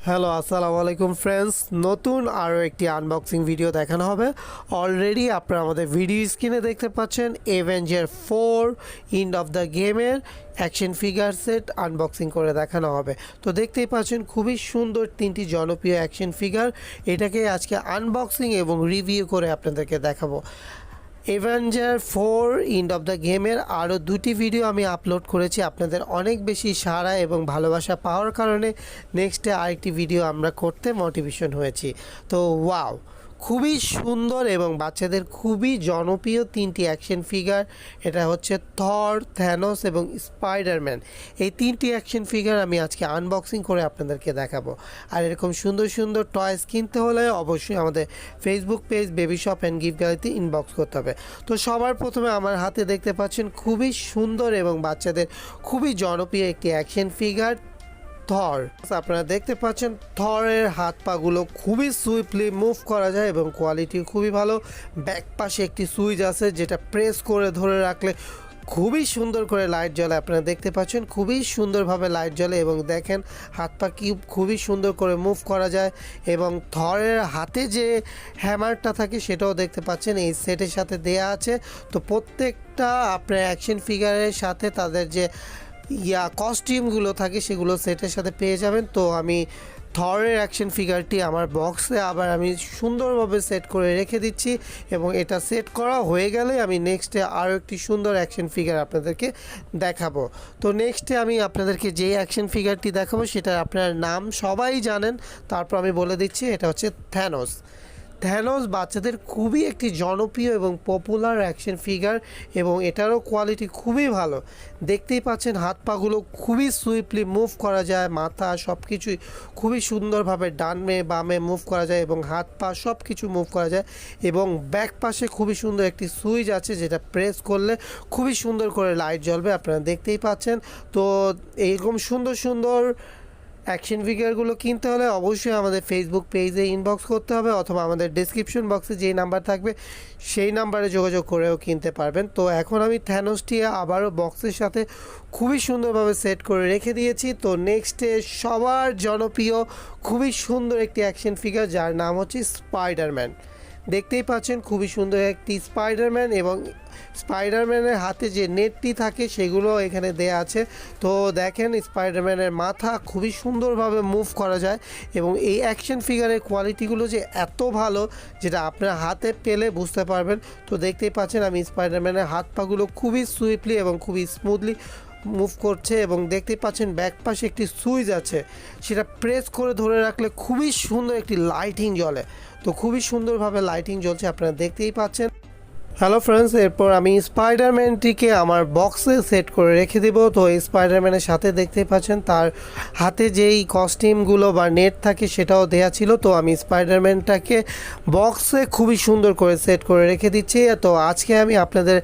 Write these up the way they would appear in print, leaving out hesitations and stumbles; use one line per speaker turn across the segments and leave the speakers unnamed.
Hello আসসালামু আলাইকুম friends, নতুন আরও একটি আনবক্সিং ভিডিও দেখানো হবে। অলরেডি আপনারা আমাদের ভিডিও স্ক্রিনে দেখতে পাচ্ছেন অ্যাভেঞ্জার 4 এন্ড অফ দ্য গেমের অ্যাকশন ফিগার সেট আনবক্সিং করে দেখানো হবে। তো দেখতেই পাচ্ছেন খুবই সুন্দর তিনটি জনপ্রিয় অ্যাকশন ফিগার, এটাকে আজকে আনবক্সিং এবং রিভিউ করে আপনাদেরকে দেখাবো। অ্যাভেঞ্জার 4 এন্ড অফ দ্য গেমের আরও দুটি ভিডিও আমি আপলোড করেছি, আপনাদের অনেক বেশি সাড়া এবং ভালোবাসা পাওয়ার কারণে নেক্সটে আরেকটি ভিডিও আমরা করতে মোটিভেশন হয়েছি। তো ওয়াও, খুবই সুন্দর এবং বাচ্চাদের খুবই জনপ্রিয় তিনটি অ্যাকশন ফিগার, এটা হচ্ছে থর, থ্যানোস এবং স্পাইডারম্যান। এই তিনটি অ্যাকশন ফিগার আমি আজকে আনবক্সিং করে আপনাদেরকে দেখাবো। আর এরকম সুন্দর সুন্দর টয়েস কিনতে হলে অবশ্যই আমাদের Facebook page baby shop and gift গ্যালারিতে ইনবক্স করতে হবে। তো সবার প্রথমে আমার হাতে দেখতে পাচ্ছেন খুবই সুন্দর এবং বাচ্চাদের খুবই জনপ্রিয় একটি অ্যাকশন ফিগার থর। আপনারা দেখতে পাচ্ছেন থরের হাত পাগুলো খুবই সুইফটলি মুভ করা যায় এবং কোয়ালিটি খুবই ভালো। ব্যাক পাশে একটি সুইচ আছে যেটা প্রেস করে ধরে রাখলে খুবই সুন্দর করে লাইট জ্বলে। আপনারা দেখতে পাচ্ছেন খুবই সুন্দরভাবে লাইট জ্বলে এবং দেখেন হাত পা কি খুবই সুন্দর করে মুভ করা যায়। এবং থরের হাতে যে হ্যামারটা থাকে সেটাও দেখতে পাচ্ছেন এই সেটের সাথে দেয়া আছে। তো প্রত্যেকটা আপনার অ্যাকশন ফিগারের সাথে তাদের যে কস্টিউমগুলো থাকে সেগুলো সেটের সাথে পেয়ে যাবেন। তো আমি থরের অ্যাকশন ফিগারটি আমার বক্সে আবার আমি সুন্দরভাবে সেট করে রেখে দিচ্ছি এবং এটা সেট করা হয়ে গেলে আমি নেক্সটে আরও একটি সুন্দর অ্যাকশন ফিগার আপনাদেরকে দেখাবো। তো নেক্সটে আমি আপনাদেরকে যে অ্যাকশন ফিগারটি দেখাবো সেটা আপনার নাম সবাই জানেন, তারপর আমি বলে দিচ্ছি এটা হচ্ছে থ্যানোস। থ্যানোস বাচ্চাদের খুবই একটি জনপ্রিয় এবং পপুলার অ্যাকশন ফিগার এবং এটারও কোয়ালিটি খুবই ভালো। দেখতেই পাচ্ছেন হাত পাগুলো খুবই সুইফটলি মুভ করা যায়, মাথা সব কিছুই খুবই সুন্দরভাবে ডানে বামে মুভ করা যায় এবং হাত পা সব কিছু মুভ করা যায়। এবং ব্যাক পাশে খুবই সুন্দর একটি সুইচ আছে যেটা প্রেস করলে খুবই সুন্দর করে লাইট জ্বলবে, আপনারা দেখতেই পাচ্ছেন। তো এইরকম সুন্দর সুন্দর অ্যাকশন ফিগারগুলো কিনতে হলে অবশ্যই আমাদের ফেসবুক পেজে ইনবক্স করতে হবে অথবা আমাদের ডেসক্রিপশন বক্সে যেই নাম্বার থাকবে সেই নাম্বারে যোগাযোগ করেও কিনতে পারবেন। তো এখন আমি থ্যানোসটি আবারও বক্সের সাথে খুবই সুন্দরভাবে সেট করে রেখে দিয়েছি। তো নেক্সটে সবার জনপ্রিয় খুবই সুন্দর একটি অ্যাকশন ফিগার যার নাম হচ্ছে স্পাইডারম্যান। দেখতেই পাচ্ছেন খুবই সুন্দর একটি স্পাইডারম্যান এবং স্পাইডারম্যানের হাতে যে নেটটি থাকে সেগুলো এখানে দেয়া আছে। তো দেখেন স্পাইডারম্যানের মাথা খুবই সুন্দরভাবে মুভ করা যায় এবং এই অ্যাকশন ফিগারের কোয়ালিটিগুলো যে এত ভালো যেটা আপনার হাতে পেলে বুঝতে পারবেন। তো দেখতেই পাচ্ছেন আমি স্পাইডারম্যানের হাত পাগুলো খুবই সুইফটলি এবং খুবই স্মুথলি মুভ করছে এবং দেখতেই পাচ্ছেন ব্যাক পাশে একটি সুইচ আছে, সেটা প্রেস করে ধরে রাখলে খুবই সুন্দর একটি লাইটিং জ্বলে। তো খুবই সুন্দরভাবে লাইটিং জ্বলছে, আপনারা দেখতেই পাচ্ছেন। হ্যালো ফ্রেন্ডস, এরপর আমি স্পাইডারম্যানটিকে আমার বক্সে সেট করে রেখে দেব। তো এই স্পাইডারম্যানের সাথে দেখতেই পাচ্ছেন তার হাতে যেই কস্টিউমগুলো বা নেট থাকে সেটাও দেয়া ছিল। তো আমি স্পাইডারম্যানটাকে বক্সে খুবই সুন্দর করে সেট করে রেখে দিচ্ছি। তো আজকে আমি আপনাদের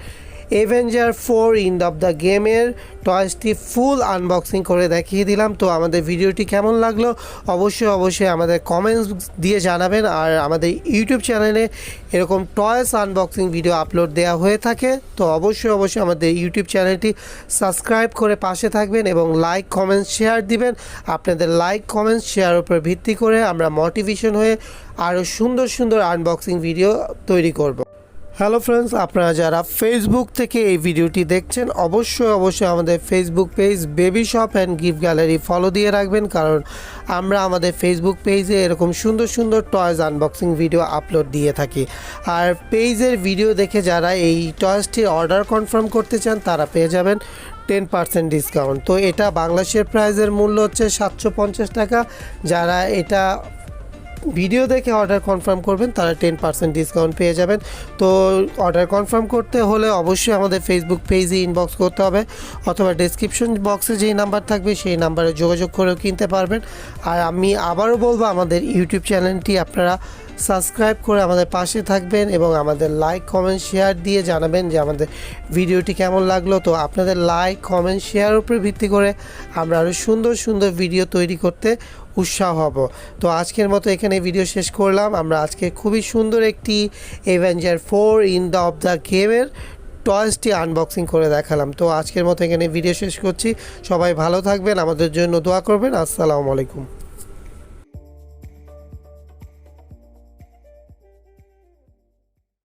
অ্যাভেঞ্জার 4 এন্ড অফ দ্য গেমের টয়েসটি ফুল আনবক্সিং করে দেখিয়ে দিলাম। তো আমাদের ভিডিওটি কেমন লাগলো অবশ্যই আমাদের কমেন্টস দিয়ে জানাবেন। আর আমাদের ইউটিউব চ্যানেলে এরকম টয়েস আনবক্সিং ভিডিও আপলোড দেওয়া হয়ে থাকে। তো অবশ্যই আমাদের ইউটিউব চ্যানেলটি সাবস্ক্রাইব করে পাশে থাকবেন এবং লাইক কমেন্টস শেয়ার দিবেন। আপনাদের লাইক কমেন্টস শেয়ারের উপর ভিত্তি করে আমরা মোটিভেশন হয়ে আরও সুন্দর সুন্দর আনবক্সিং ভিডিও তৈরি করব। হ্যালো ফ্রেন্ডস, আপনারা যারা ফেসবুক থেকে এই ভিডিওটি দেখছেন অবশ্যই আমাদের Facebook page baby shop and gift gallery follow দিয়ে রাখবেন, কারণ আমরা আমাদের ফেসবুক পেজে এরকম সুন্দর সুন্দর টয়েস আনবক্সিং ভিডিও আপলোড দিয়ে থাকি। আর পেজের ভিডিও দেখে যারা এই টয়েসটির অর্ডার কনফার্ম করতে চান তারা পেয়ে যাবেন 10% ডিসকাউন্ট। তো এটা বাংলাদেশের প্রাইসের মূল্য হচ্ছে 750 টাকা। যারা এটা ভিডিও দেখে অর্ডার কনফার্ম করবেন তারা 10% ডিসকাউন্ট পেয়ে যাবেন। তো অর্ডার কনফার্ম করতে হলে অবশ্যই আমাদের ফেসবুক পেজে ইনবক্স করতে হবে অথবা ডেসক্রিপশন বক্সে যেই নাম্বার থাকবে সেই নাম্বারে যোগাযোগ করেও কিনতে পারবেন। আর আমি আবারও বলবো আমাদের ইউটিউব চ্যানেলটি আপনারা সাবস্ক্রাইব করে আমাদের পাশে থাকবেন এবং আমাদের লাইক কমেন্ট শেয়ার দিয়ে জানাবেন যে আমাদের ভিডিওটি কেমন লাগলো। তো আপনাদের লাইক কমেন্ট শেয়ার উপরে ভিত্তি করে আমরা আরও সুন্দর সুন্দর ভিডিও তৈরি করতে উৎসাহ হব। তো আজকের মতো এখানে ভিডিও শেষ করলাম। আমরা আজকে খুবই সুন্দর একটি অ্যাভেঞ্জার 4 এন্ড অফ দ্য গেমের টয়েসটি আনবক্সিং করে দেখালাম। তো আজকের মতো এখানে ভিডিও শেষ করছি। সবাই ভালো থাকবেন, আমাদের জন্য দোয়া করবেন। আসসালামু আলাইকুম।